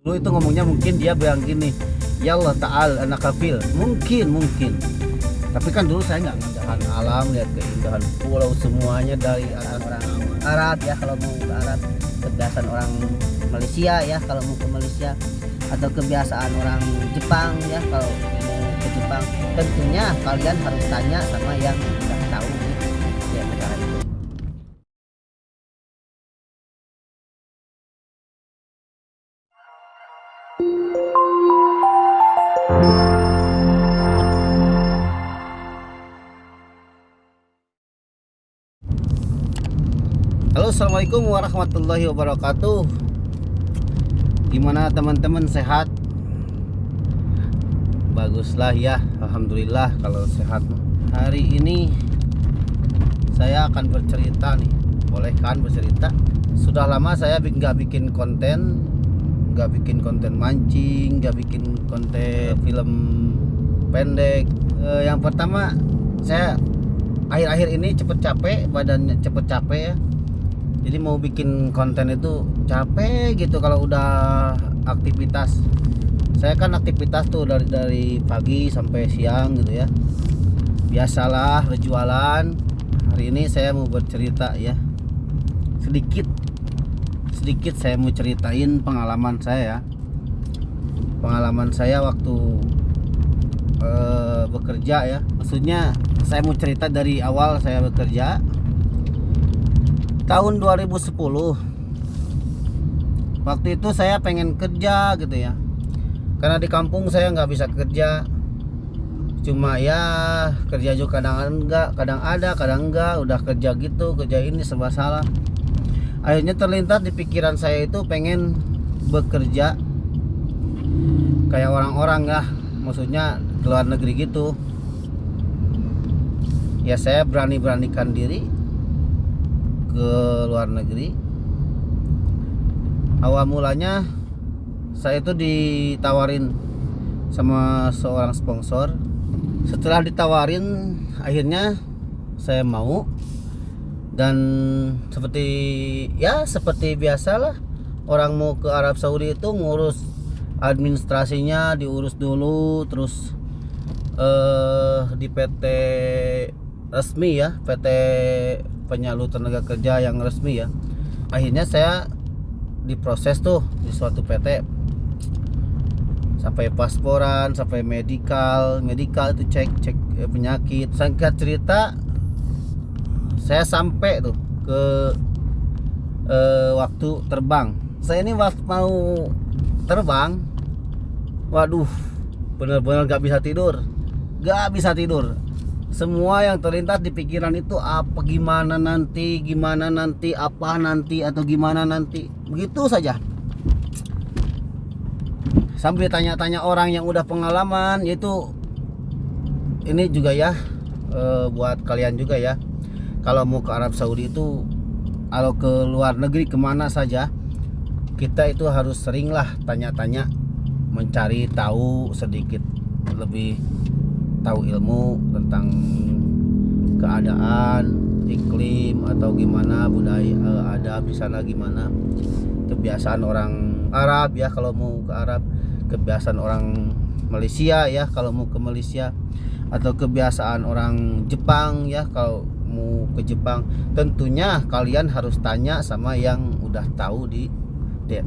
Dulu itu ngomongnya mungkin dia bilang gini, ya Allah ta'al anak kafil, mungkin. Tapi kan dulu saya nggak ngadahan alam, lihat keindahan pulau semuanya dari atas. Orang Arab ya, kalau mau ke Arab, kebiasaan orang Malaysia ya kalau mau ke Malaysia, atau kebiasaan orang Jepang ya kalau mau ke Jepang. Tentunya kalian harus tanya sama yang udah tahu di negara itu. Halo, assalamualaikum warahmatullahi wabarakatuh. Gimana teman-teman, sehat? Baguslah ya, alhamdulillah kalau sehat. Hari ini saya akan bercerita nih, boleh kan bercerita? Sudah lama saya nggak bikin konten mancing, nggak bikin konten film pendek. Yang pertama, saya akhir-akhir ini cepet capek, badannya cepet capek ya. Jadi mau bikin konten itu capek gitu kalau udah aktivitas. Saya kan aktivitas tuh dari pagi sampai siang gitu ya. Biasalah berjualan. Hari ini saya mau bercerita ya. Sedikit saya mau ceritain pengalaman saya. Pengalaman saya waktu bekerja ya. Maksudnya saya mau cerita dari awal saya bekerja. Tahun 2010 waktu itu saya pengen kerja gitu ya, karena di kampung saya nggak bisa kerja, cuma ya kerja juga kadang ada kadang enggak, udah kerja gitu kerja ini serba salah. Akhirnya terlintas di pikiran saya itu pengen bekerja kayak orang-orang ya, maksudnya ke luar negeri gitu ya. Saya beranikan diri ke luar negeri. Awal mulanya saya itu ditawarin sama seorang sponsor. Setelah ditawarin, akhirnya saya mau. Dan seperti biasalah, orang mau ke Arab Saudi itu ngurus administrasinya, diurus dulu, terus di PT resmi ya, PT penyalur tenaga kerja yang resmi ya. Akhirnya saya diproses tuh di suatu PT sampai pasporan, sampai medikal itu cek penyakit. Singkat cerita, saya sampai tuh ke waktu terbang. Saya ini waktu mau terbang, waduh, bener-bener gak bisa tidur. Semua yang terlintas di pikiran itu gimana nanti, atau gimana nanti, begitu saja. Sambil tanya-tanya orang yang udah pengalaman, yaitu ini juga ya, buat kalian juga ya. Kalau mau ke Arab Saudi itu, kalau ke luar negeri kemana saja, kita itu harus seringlah tanya-tanya, mencari tahu sedikit lebih, tahu ilmu tentang keadaan iklim atau gimana budaya, adab di sana gimana, kebiasaan orang Arab ya kalau mau ke Arab, kebiasaan orang Malaysia ya kalau mau ke Malaysia, atau kebiasaan orang Jepang ya kalau mau ke Jepang. Tentunya kalian harus tanya sama yang udah tahu di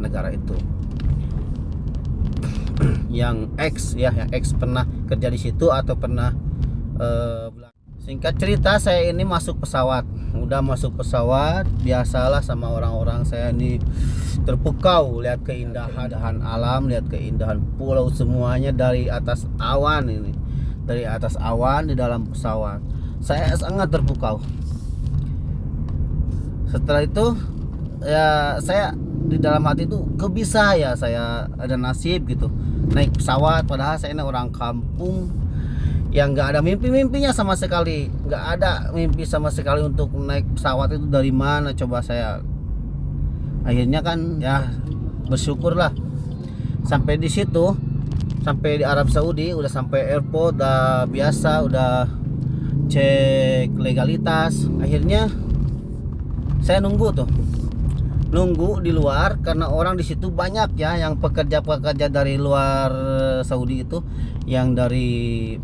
negara itu, yang X pernah kerja di situ atau pernah singkat cerita, saya ini masuk pesawat. Udah masuk pesawat, biasalah sama orang-orang, saya ini terpukau lihat keindahan alam, lihat keindahan pulau semuanya dari atas awan ini. Dari atas awan di dalam pesawat. Saya sangat terpukau. Setelah itu ya saya di dalam hati itu kebisa ya, saya ada nasib gitu naik pesawat, padahal saya ini orang kampung yang nggak ada mimpinya sama sekali, nggak ada mimpi sama sekali untuk naik pesawat. Itu dari mana coba saya. Akhirnya kan ya bersyukurlah sampai di situ, sampai di Arab Saudi, udah sampai airport, udah biasa, udah cek legalitas. Akhirnya saya nunggu tuh nunggu di luar karena orang di situ banyak ya yang pekerja-pekerja dari luar Saudi itu, yang dari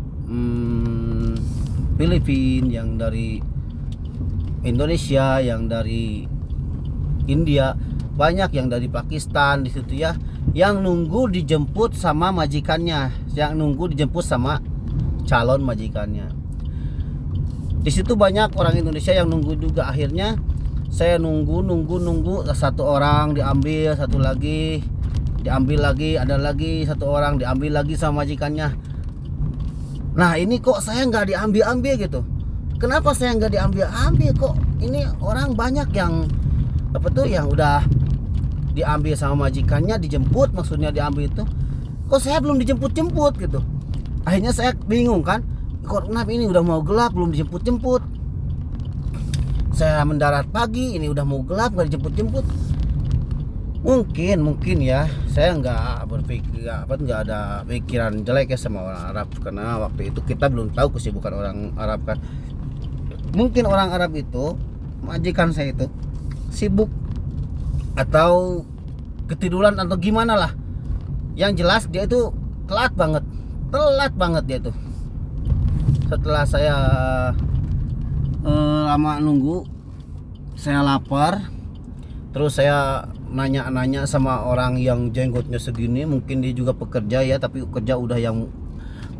Filipina, yang dari Indonesia, yang dari India, banyak yang dari Pakistan di situ ya, yang nunggu dijemput sama majikannya, yang nunggu dijemput sama calon majikannya. Di situ banyak orang Indonesia yang nunggu juga. Akhirnya saya nunggu, satu orang diambil, satu lagi diambil lagi, ada lagi satu orang diambil lagi sama majikannya. Nah ini kok saya nggak diambil gitu. Kenapa saya nggak diambil kok? Ini orang banyak yang apa tuh, yang udah diambil sama majikannya, dijemput, maksudnya diambil itu. Kok saya belum dijemput gitu. Akhirnya saya bingung kan, kok kenapa ini udah mau gelap belum dijemput. Saya mendarat pagi, ini udah mau gelap nggak dijemput. Mungkin ya, saya nggak berpikir nggak ada pikiran jelek ya sama orang Arab, karena waktu itu kita belum tahu kesibukan orang Arab kan. Mungkin orang Arab itu, majikan saya itu sibuk atau ketiduran atau gimana lah. Yang jelas dia itu telat banget dia tuh. Setelah saya lama nunggu, saya lapar, terus saya nanya sama orang yang jenggotnya segini, mungkin dia juga pekerja ya, tapi kerja udah yang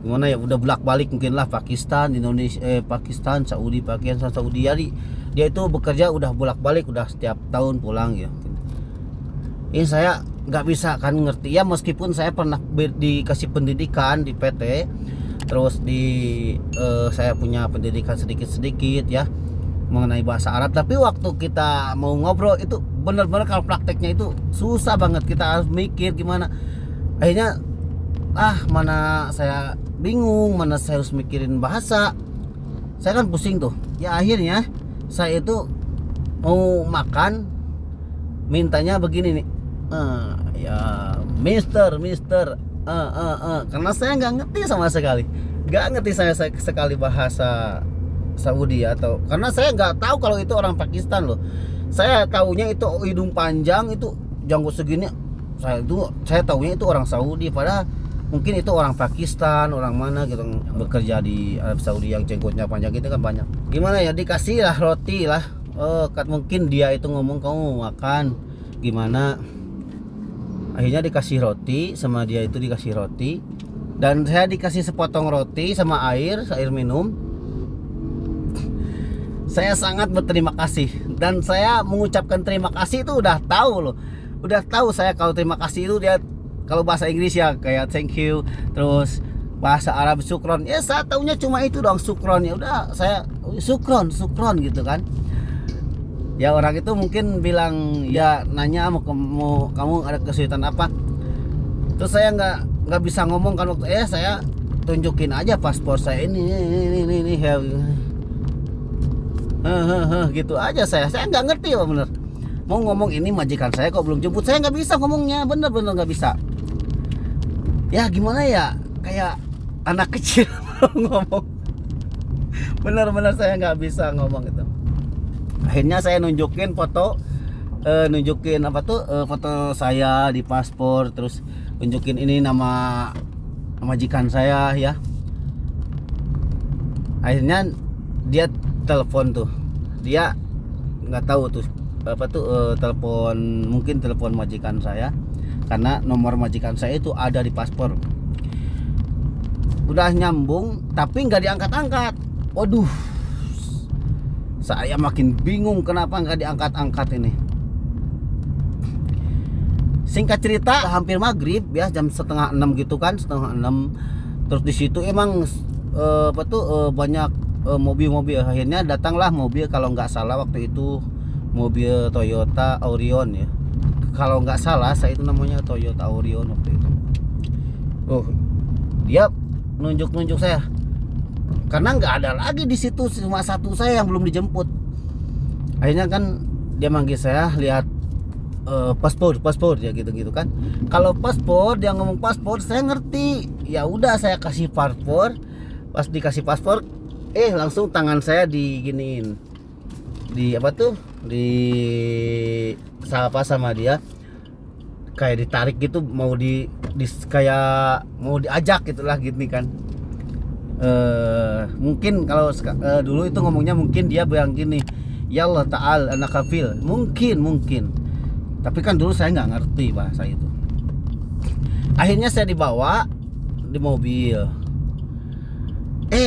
gimana ya, udah bolak-balik mungkin lah, Pakistan, Indonesia, Pakistan, Saudi, jadi dia itu bekerja udah bolak-balik, udah setiap tahun pulang ya. Ini saya nggak bisa kan ngerti ya, meskipun saya pernah dikasih pendidikan di PT, terus saya punya pendidikan sedikit ya mengenai bahasa Arab, tapi waktu kita mau ngobrol itu benar-benar kalau prakteknya itu susah banget, kita harus mikir gimana. Akhirnya mana saya bingung, mana saya harus mikirin bahasa, saya kan pusing tuh ya. Akhirnya saya itu mau makan, mintanya begini nih, ya Mister, karena saya nggak ngerti sama sekali, saya sekali bahasa Saudi atau karena saya nggak tahu kalau itu orang Pakistan loh. Saya tahunya itu hidung panjang, itu janggut segini, saya tahunya itu orang Saudi, padahal mungkin itu orang Pakistan, orang mana gitu bekerja di Arab Saudi yang jenggotnya panjang itu kan banyak. Gimana ya, dikasih lah roti lah. Mungkin dia itu ngomong kamu makan gimana. Akhirnya dikasih roti sama dia, itu dikasih roti, dan saya dikasih sepotong roti sama air minum. Saya sangat berterima kasih, dan saya mengucapkan terima kasih itu udah tahu saya kalau terima kasih itu dia, kalau bahasa Inggris ya kayak thank you, terus bahasa Arab syukron ya, saya taunya cuma itu doang, syukron. Ya udah saya syukron gitu kan. Ya orang itu mungkin bilang ya, nanya mau kamu ada kesulitan apa, terus saya nggak bisa ngomong kan waktu saya tunjukin aja paspor saya ini ya. Gitu aja, saya nggak ngerti ya bener mau ngomong, ini majikan saya kok belum jemput, saya nggak bisa ngomongnya, bener-bener nggak bisa ya. Gimana ya, kayak anak kecil ngomong, bener-bener saya nggak bisa ngomong itu. Akhirnya saya nunjukin foto, foto saya di paspor, terus tunjukin ini nama majikan saya ya. Akhirnya dia telepon tuh, dia nggak tahu tuh telepon, mungkin telepon majikan saya, karena nomor majikan saya itu ada di paspor. Udah nyambung tapi nggak diangkat-angkat. Waduh, saya makin bingung kenapa nggak diangkat-angkat ini. Singkat cerita, hampir maghrib ya, jam 5:30 gitu kan, 5:30. Terus di situ emang banyak mobil-mobil. Akhirnya datanglah mobil, kalau nggak salah waktu itu mobil Toyota Aurion ya, kalau nggak salah saya itu namanya Toyota Aurion waktu itu. Dia nunjuk saya, karena nggak ada lagi di situ, cuma satu saya yang belum dijemput. Akhirnya kan dia manggil saya, lihat paspor ya gitu kan. Kalau paspor, dia ngomong paspor, saya ngerti. Ya udah saya kasih paspor. Pas dikasih paspor, langsung tangan saya diginiin, di sama dia, kayak ditarik gitu, mau kayak mau diajak gitulah gini kan. Mungkin kalau dulu itu ngomongnya mungkin dia bilang gini, ya Allah ta'al anak kafil, mungkin tapi kan dulu saya nggak ngerti bahasa itu. Akhirnya saya dibawa di mobil.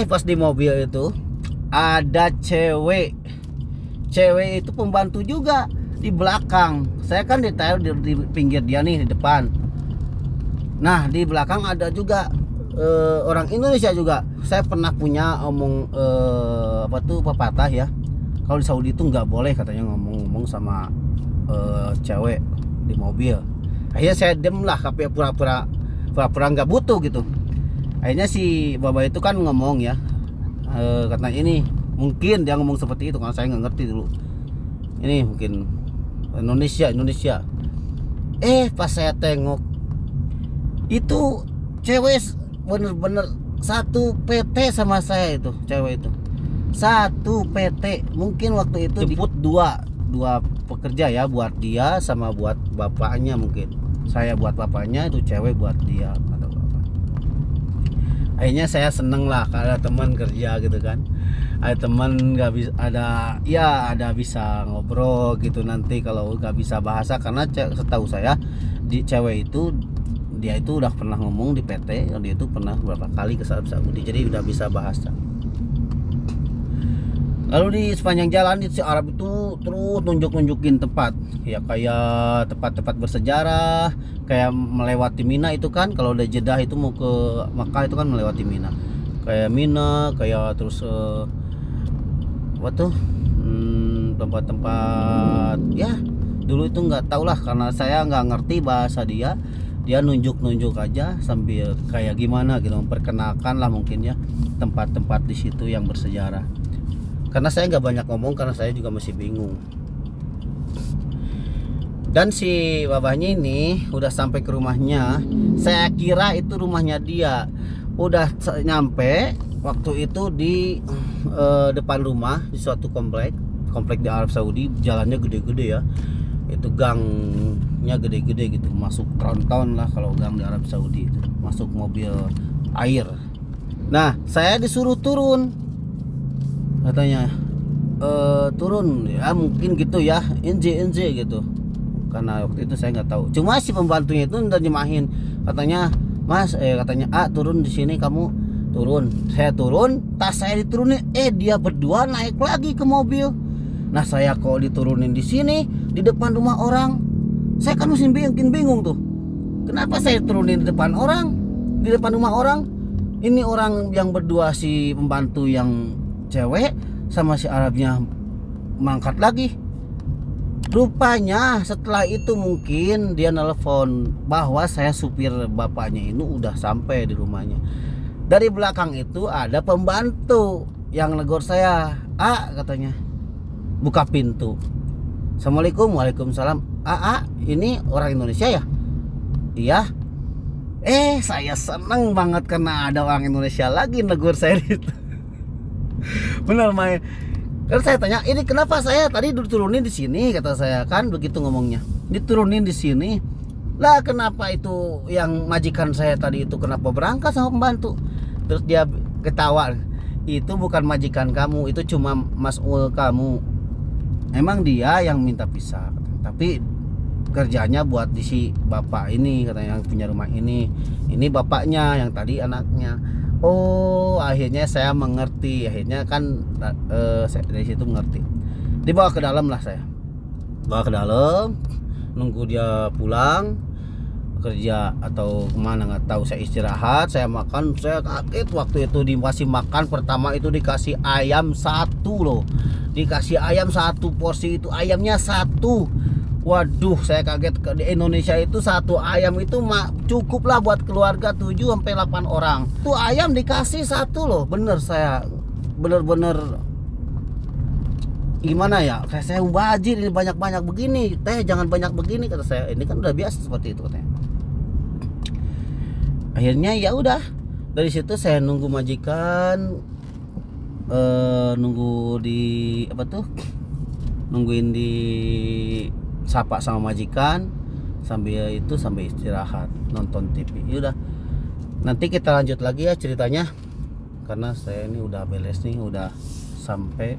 Pas di mobil itu ada cewek itu pembantu juga di belakang. Saya kan ditaruh di pinggir dia nih, di depan. Nah di belakang ada juga orang Indonesia juga. Saya pernah punya pepatah ya, kalau di Saudi itu nggak boleh katanya ngomong sama cewek di mobil. Akhirnya saya dem lah, tapi pura-pura nggak butuh gitu. Akhirnya si bapak itu kan ngomong ya, katanya ini mungkin dia ngomong seperti itu, karena saya nggak ngerti dulu. Ini mungkin Indonesia. Pas saya tengok itu cewek bener-bener satu PT sama saya, itu cewek itu satu PT. Mungkin waktu itu jemput dua pekerja ya, buat dia sama buat bapaknya. Mungkin saya buat bapaknya, itu cewek buat dia atau apa. Akhirnya saya seneng lah, ada teman kerja gitu kan, ada teman nggak bisa, ada bisa ngobrol gitu. Nanti kalau nggak bisa bahasa, karena setahu saya di cewek itu, dia itu udah pernah ngomong di PT, dia itu pernah beberapa kali ke Saudi, jadi udah bisa bahasa. Lalu di sepanjang jalan si Arab itu terus nunjukin tempat ya, kayak tempat-tempat bersejarah, kayak melewati Mina itu kan. Kalau udah Jeddah itu mau ke Makkah itu kan melewati Mina, kayak terus tempat-tempat ya. Dulu itu nggak tahu lah, karena saya nggak ngerti bahasa dia nunjuk aja sambil kayak gimana gitu, memperkenalkan lah mungkin ya tempat-tempat di situ yang bersejarah. Karena saya nggak banyak ngomong, karena saya juga masih bingung. Dan si babahnya ini udah sampai ke rumahnya. Saya kira itu rumahnya dia. Udah nyampe waktu itu di depan rumah, di suatu komplek di Arab Saudi. Jalannya gede-gede ya, itu gangnya gede-gede gitu, masuk tronton lah kalau gang di Arab Saudi itu, masuk mobil air. Nah saya disuruh turun, katanya turun ya, mungkin gitu ya, NJ gitu, karena waktu itu saya nggak tahu. Cuma si pembantunya itu udah nyemahin, katanya mas katanya turun di sini, kamu turun. Saya turun, tas saya diturunin, dia berdua naik lagi ke mobil. Nah saya kok diturunin di sini di depan rumah orang, saya kan masih bingung tuh, kenapa saya turunin di depan orang, di depan rumah orang. Ini orang yang berdua, si pembantu yang cewek sama si Arabnya mangkat lagi. Rupanya setelah itu mungkin dia nelpon bahwa saya supir bapaknya ini udah sampai di rumahnya. Dari belakang itu ada pembantu yang negor saya, katanya, buka pintu. Assalamualaikum. Waalaikumsalam. Ini orang Indonesia ya? Iya. Saya seneng banget karena ada orang Indonesia lagi negor saya itu. Benar main. Kan saya tanya, ini kenapa saya tadi diturunin di sini, kata saya kan begitu ngomongnya. Diturunin di sini. Lah kenapa itu yang majikan saya tadi itu kenapa berangkat sama pembantu? Terus dia ketawa. Itu bukan majikan kamu, itu cuma mas'ul kamu. Emang dia yang minta pisah, tapi kerjanya buat di si bapak ini, katanya, yang punya rumah ini bapaknya, yang tadi anaknya. Akhirnya saya mengerti. Akhirnya kan saya dari situ mengerti. Dibawa ke dalam lah, saya bawa ke dalam, nunggu dia pulang kerja atau kemana nggak tahu. Saya istirahat, saya makan. Saya kaget waktu itu dikasih makan pertama itu dikasih ayam satu loh, dikasih ayam satu porsi, itu ayamnya satu. Waduh, saya kaget. Di Indonesia itu satu ayam itu cukup lah buat keluarga 7-8 orang. Tuh ayam dikasih satu loh. Bener, saya bener-bener gimana ya, kayak saya mubazir, ini banyak-banyak begini, teh jangan banyak begini, kata saya. Ini kan udah biasa seperti itu, katanya. Akhirnya ya udah, dari situ saya nunggu majikan, nunggu nungguin di sapa sama majikan, sambil istirahat nonton TV. Yaudah, nanti kita lanjut lagi ya ceritanya, karena saya ini udah beres nih, udah sampai